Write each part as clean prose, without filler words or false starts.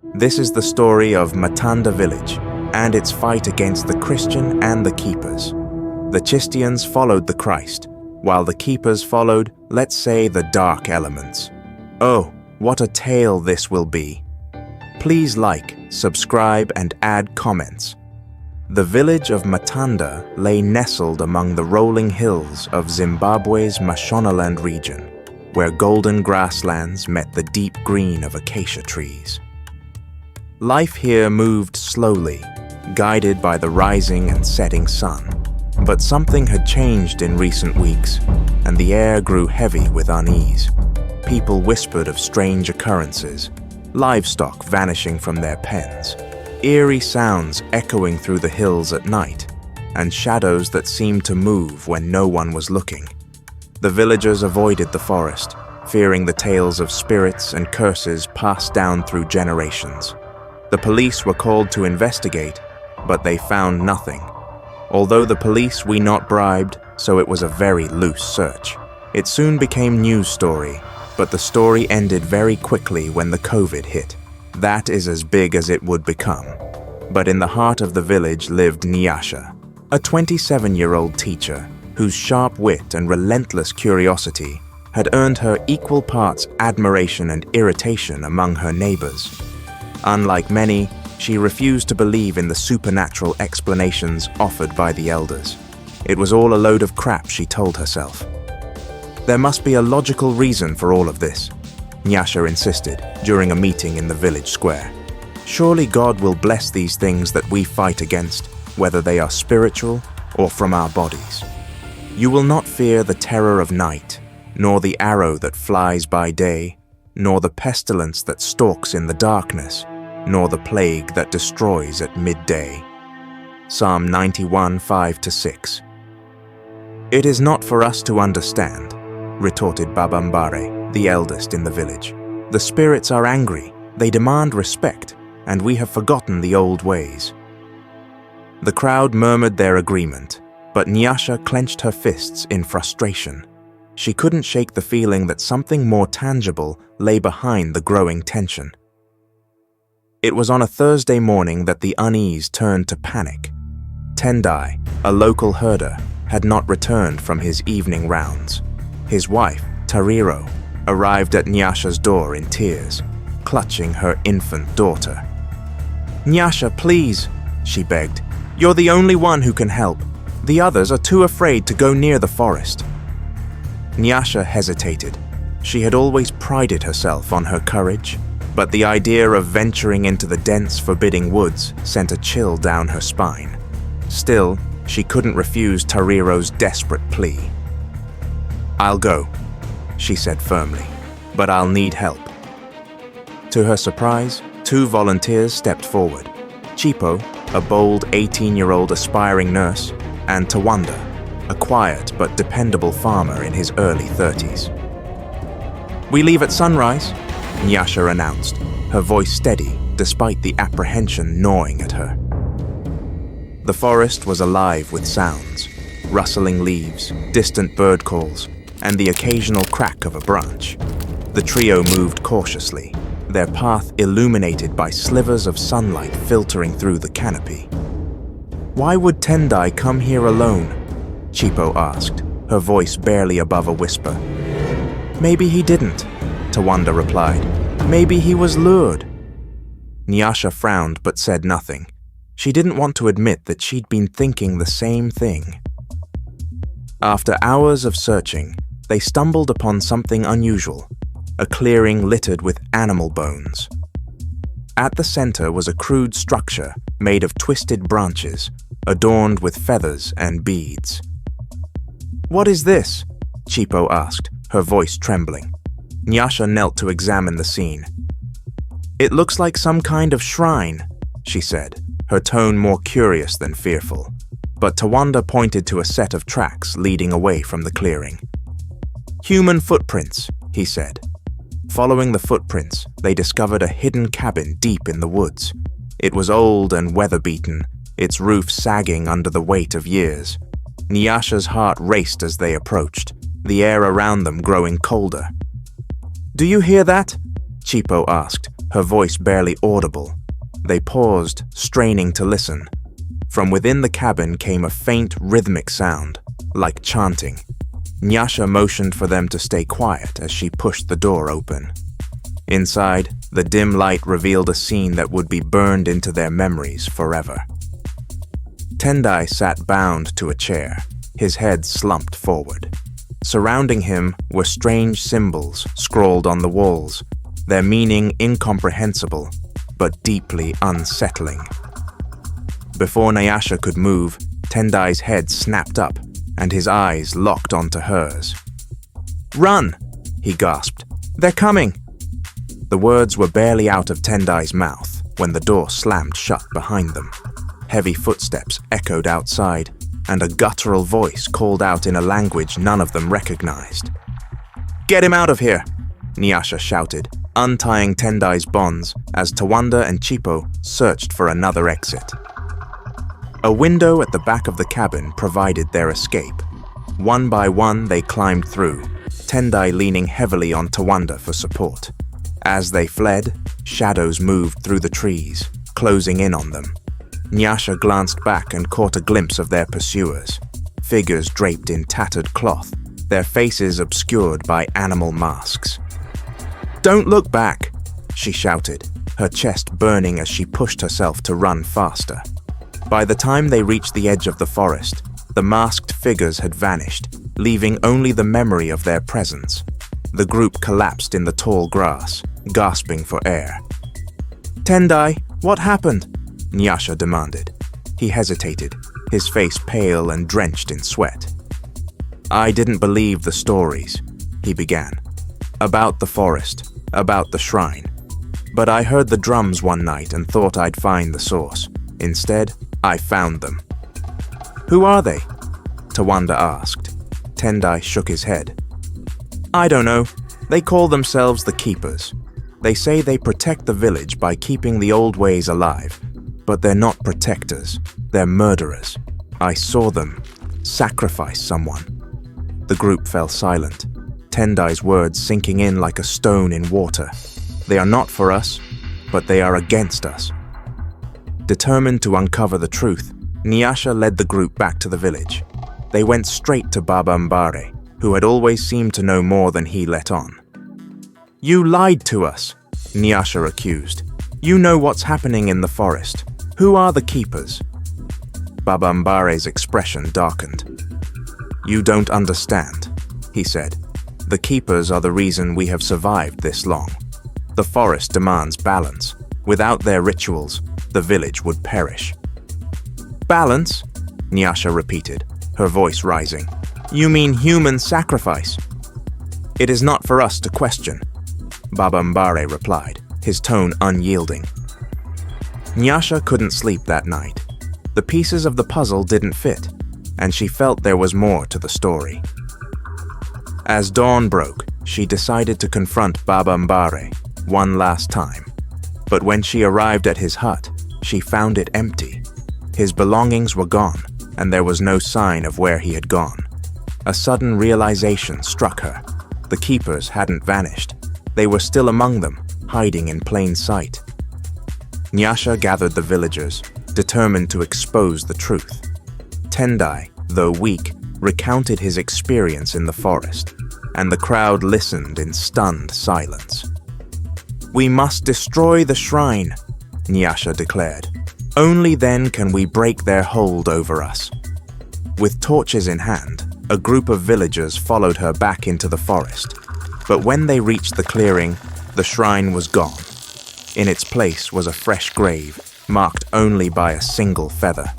This is the story of Matanga Village and its fight against the Christian and the Keepers. The Chistians followed the Christ, while the Keepers followed, let's say, the dark elements. Oh, what a tale this will be. Please like, subscribe, and add comments. The village of Matanga lay nestled among the rolling hills of Zimbabwe's Mashonaland region, where golden grasslands met the deep green of acacia trees. Life here moved slowly, guided by the rising and setting sun. But something had changed in recent weeks, and the air grew heavy with unease. People whispered of strange occurrences, livestock vanishing from their pens, eerie sounds echoing through the hills at night, and shadows that seemed to move when no one was looking. The villagers avoided the forest, fearing the tales of spirits and curses passed down through generations. The police were called to investigate, but they found nothing. Although the police were not bribed, so it was a very loose search. It soon became news story, but the story ended very quickly when the COVID hit. That is as big as it would become. But in the heart of the village lived Nyasha, a 27-year-old teacher whose sharp wit and relentless curiosity had earned her equal parts admiration and irritation among her neighbors. Unlike many, she refused to believe in the supernatural explanations offered by the elders. It was all a load of crap, she told herself. There must be a logical reason for all of this, Nyasha insisted during a meeting in the village square. Surely God will bless these things that we fight against, whether they are spiritual or from our bodies. You will not fear the terror of night, nor the arrow that flies by day, nor the pestilence that stalks in the darkness, nor the plague that destroys at midday. Psalm 91, 5-6. It is not for us to understand, retorted Babambare, the eldest in the village. The spirits are angry, they demand respect, and we have forgotten the old ways. The crowd murmured their agreement, but Nyasha clenched her fists in frustration. She couldn't shake the feeling that something more tangible lay behind the growing tension. It was on a Thursday morning that the unease turned to panic. Tendai, a local herder, had not returned from his evening rounds. His wife, Tariro, arrived at Nyasha's door in tears, clutching her infant daughter. "Nyasha, please," she begged. "You're the only one who can help. The others are too afraid to go near the forest." Nyasha hesitated. She had always prided herself on her courage, but the idea of venturing into the dense, forbidding woods sent a chill down her spine. Still, she couldn't refuse Tariro's desperate plea. "I'll go," she said firmly, "but I'll need help." To her surprise, 2 volunteers stepped forward. Chipo, a bold 18-year-old aspiring nurse, and Tawanda, a quiet but dependable farmer in his early 30s. "We leave at sunrise," Nyasha announced, her voice steady despite the apprehension gnawing at her. The forest was alive with sounds, rustling leaves, distant bird calls, and the occasional crack of a branch. The trio moved cautiously, their path illuminated by slivers of sunlight filtering through the canopy. "Why would Tendai come here alone?" Chipo asked, her voice barely above a whisper. "Maybe he didn't," Tawanda replied. "Maybe he was lured." Nyasha frowned but said nothing. She didn't want to admit that she'd been thinking the same thing. After hours of searching, they stumbled upon something unusual, a clearing littered with animal bones. At the center was a crude structure made of twisted branches, adorned with feathers and beads. "What is this?" Chipo asked, her voice trembling. Nyasha knelt to examine the scene. "It looks like some kind of shrine," she said, her tone more curious than fearful. But Tawanda pointed to a set of tracks leading away from the clearing. "Human footprints," he said. Following the footprints, they discovered a hidden cabin deep in the woods. It was old and weather-beaten, its roof sagging under the weight of years. Nyasha's heart raced as they approached, the air around them growing colder. "Do you hear that?" Chipo asked, her voice barely audible. They paused, straining to listen. From within the cabin came a faint, rhythmic sound, like chanting. Nyasha motioned for them to stay quiet as she pushed the door open. Inside, the dim light revealed a scene that would be burned into their memories forever. Tendai sat bound to a chair, his head slumped forward. Surrounding him were strange symbols scrawled on the walls, their meaning incomprehensible, but deeply unsettling. Before Nyasha could move, Tendai's head snapped up, and his eyes locked onto hers. "Run!" he gasped. "They're coming!" The words were barely out of Tendai's mouth when the door slammed shut behind them. Heavy footsteps echoed outside, and a guttural voice called out in a language none of them recognized. "Get him out of here!" Nyasha shouted, untying Tendai's bonds as Tawanda and Chipo searched for another exit. A window at the back of the cabin provided their escape. One by one they climbed through, Tendai leaning heavily on Tawanda for support. As they fled, shadows moved through the trees, closing in on them. Nyasha glanced back and caught a glimpse of their pursuers, figures draped in tattered cloth, their faces obscured by animal masks. "Don't look back!" she shouted, her chest burning as she pushed herself to run faster. By the time they reached the edge of the forest, the masked figures had vanished, leaving only the memory of their presence. The group collapsed in the tall grass, gasping for air. "Tendai, what happened?" Nyasha demanded. He hesitated, his face pale and drenched in sweat. "I didn't believe the stories," he began. "About the forest, about the shrine. But I heard the drums one night and thought I'd find the source. Instead, I found them." "Who are they?" Tawanda asked. Tendai shook his head. "I don't know. They call themselves the Keepers. They say they protect the village by keeping the old ways alive. But they're not protectors. They're murderers. I saw them sacrifice someone." The group fell silent, Tendai's words sinking in like a stone in water. "They are not for us, but they are against us." Determined to uncover the truth, Nyasha led the group back to the village. They went straight to Baba Mbare, who had always seemed to know more than he let on. "You lied to us," Nyasha accused. "You know what's happening in the forest. Who are the Keepers?" Baba Mbare's expression darkened. "You don't understand," he said. "The Keepers are the reason we have survived this long. The forest demands balance. Without their rituals, the village would perish." "Balance?" Nyasha repeated, her voice rising. "You mean human sacrifice?" "It is not for us to question," Baba Mbare replied, his tone unyielding. Nyasha couldn't sleep that night. The pieces of the puzzle didn't fit, and she felt there was more to the story. As dawn broke, she decided to confront Baba Mbare one last time. But when she arrived at his hut, she found it empty. His belongings were gone, and there was no sign of where he had gone. A sudden realization struck her. The Keepers hadn't vanished. They were still among them, hiding in plain sight. Nyasha gathered the villagers, determined to expose the truth. Tendai, though weak, recounted his experience in the forest, and the crowd listened in stunned silence. "We must destroy the shrine," Nyasha declared. "Only then can we break their hold over us." With torches in hand, a group of villagers followed her back into the forest. But when they reached the clearing, the shrine was gone. In its place was a fresh grave, marked only by a single feather.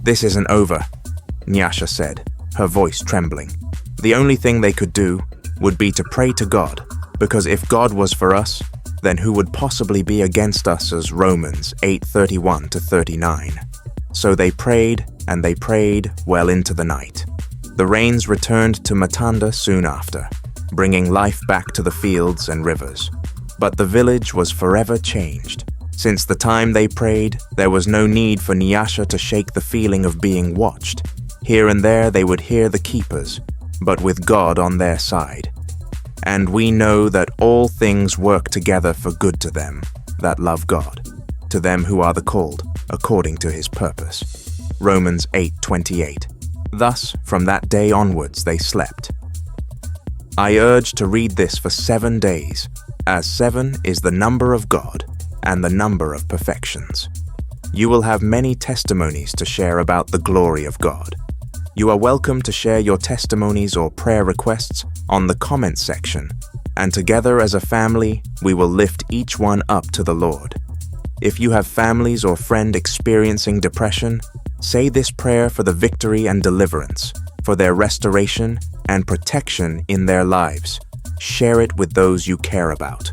"This isn't over," Nyasha said, her voice trembling. "The only thing they could do would be to pray to God, because if God was for us, then who would possibly be against us, as Romans 8:31-39. So they prayed, and they prayed well into the night. The rains returned to Matanda soon after, bringing life back to the fields and rivers. But the village was forever changed. Since the time they prayed, there was no need for Nyasha to shake the feeling of being watched. Here and there they would hear the Keepers, but with God on their side. And we know that all things work together for good to them that love God, to them who are the called, according to his purpose. Romans 8:28. Thus, from that day onwards they slept. I urge to read this for 7 days, as 7 is the number of God and the number of perfections. You will have many testimonies to share about the glory of God. You are welcome to share your testimonies or prayer requests on the comment section, and together as a family, we will lift each one up to the Lord. If you have families or friend experiencing depression, say this prayer for the victory and deliverance, for their restoration and protection in their lives. Share it with those you care about.